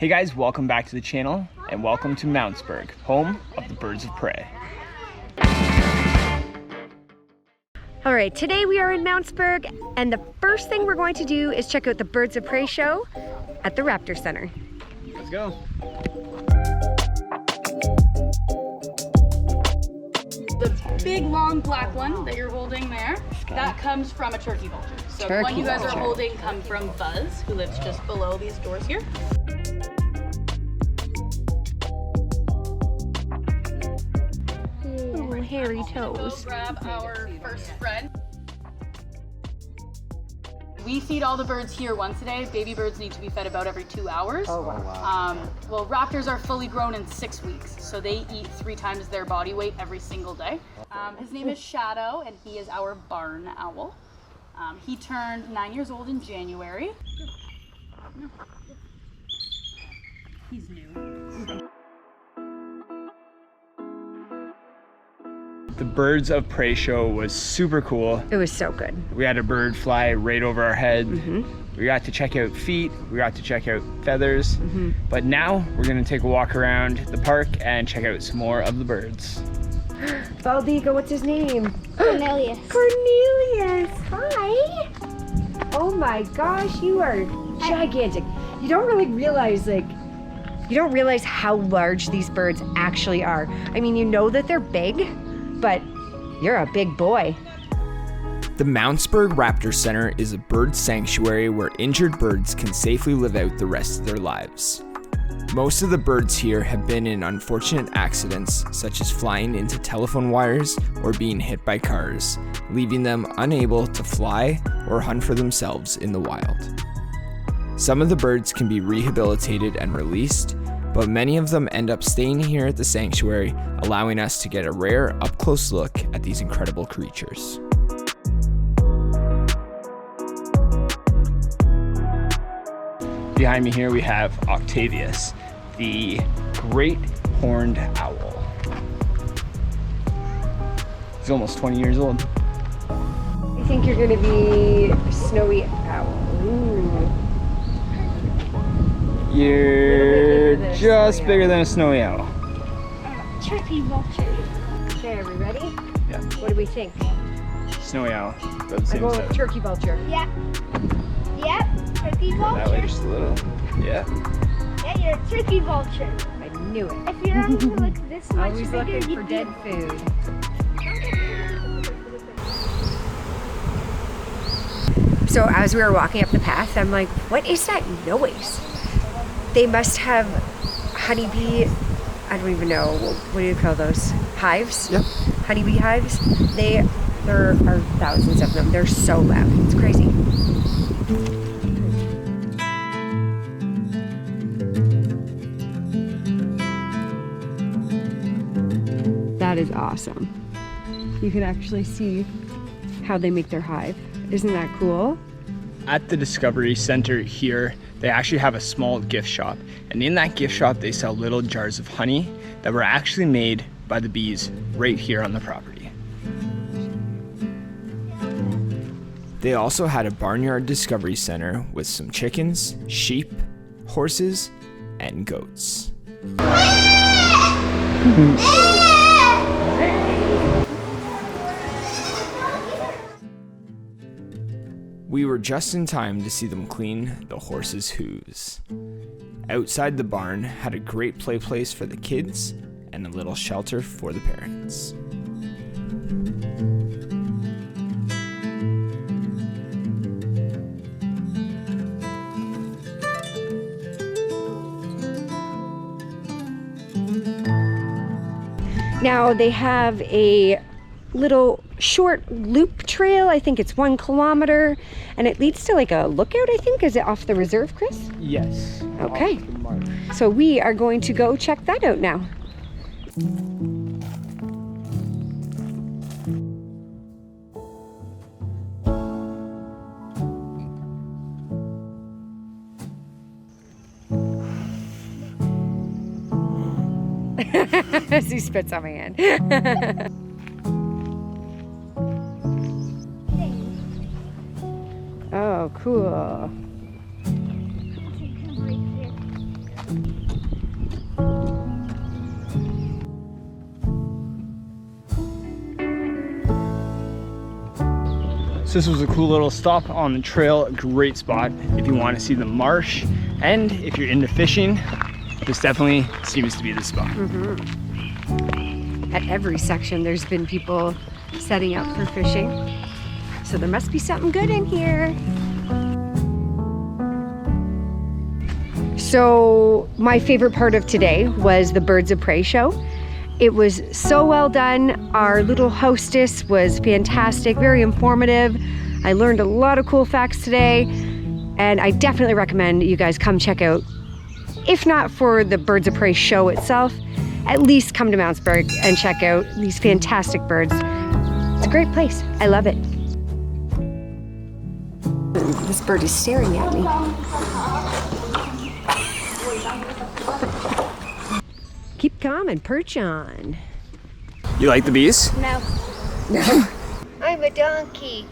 Hey guys, welcome back to the channel and welcome to Mountsberg, home of the birds of prey. All right, today we are in Mountsberg, and the first thing we're going to do is check out the Birds of Prey show at the Raptor Centre. Let's go. The big long black one that you're holding there, that comes from a turkey vulture. So the one you guys are holding comes from Buzz, who lives just below these doors here. Ooh, hairy toes. Go grab our first friend. We feed all the birds here once a day. Baby birds need to be fed about every 2 hours. Oh, wow. Well, raptors are fully grown in 6 weeks, so they eat 3 times their body weight every single day. His name is Shadow, and he is our barn owl. He turned 9 years old in January. He's new. The Birds of Prey show was super cool. It was so good. We had a bird fly right over our head. We got to check out feet, we got to check out feathers. But now we're gonna take a walk around the park and check out some more of the birds. Valdico, what's his name? Cornelius. Cornelius, hi. Oh my gosh, you are gigantic. You don't really realize, you don't realize how large these birds actually are. I mean, you know that they're big, but you're a big boy. The Mountsberg Raptor Centre is a bird sanctuary where injured birds can safely live out the rest of their lives. Most of the birds here have been in unfortunate accidents, such as flying into telephone wires or being hit by cars, leaving them unable to fly or hunt for themselves in the wild. Some of the birds can be rehabilitated and released, but many of them end up staying here at the sanctuary, allowing us to get a rare up-close look at these incredible creatures. Behind me here we have Octavius, the great horned owl. He's almost 20 years old. I think you're gonna be snowy owl. Ooh. You're just bigger than a snowy owl. Turkey vulture. Okay, are we ready? Yeah. What do we think? Snowy owl, about the I'm same going size. with turkey vulture. Yeah. Yep. Turkey That way vulture. just a little. Yeah. Yeah, you're a turkey vulture. I knew it. If your arms were like this much Always bigger, looking for you'd be dead food. So as we were walking up the path, I'm like, what is that noise? They must have honeybee, I don't even know, what do you call those? Hives? Yep. Honeybee hives. There are thousands of them. They're so loud. It's crazy. That is awesome. You can actually see how they make their hive. Isn't that cool? At the Discovery Center here, they actually have a small gift shop. And in that gift shop, they sell little jars of honey that were actually made by the bees right here on the property. They also had a barnyard discovery center with some chickens, sheep, horses, and goats. We were just in time to see them clean the horses' hooves. Outside the barn had a great play place for the kids and a little shelter for the parents. Now they have a little short loop trail. I think it's 1 kilometer, and it leads to like a lookout, I think. Is it off the reserve, Chris? Yes. Okay. So we are going to go check that out now. As he spits on my hand. Oh, cool. So this was a cool little stop on the trail, a great spot if you want to see the marsh, and if you're into fishing, this definitely seems to be the spot. At every section there's been people setting up for fishing, so there must be something good in here. So my favorite part of today was the Birds of Prey show. It was so well done. Our little hostess was fantastic, very informative. I learned a lot of cool facts today, and I definitely recommend you guys come check out, if not for the Birds of Prey show itself, at least come to Mountsberg and check out these fantastic birds. It's a great place. I love it. This bird is staring at me. Keep calm and perch on. You like the bees? No. No. I'm a donkey.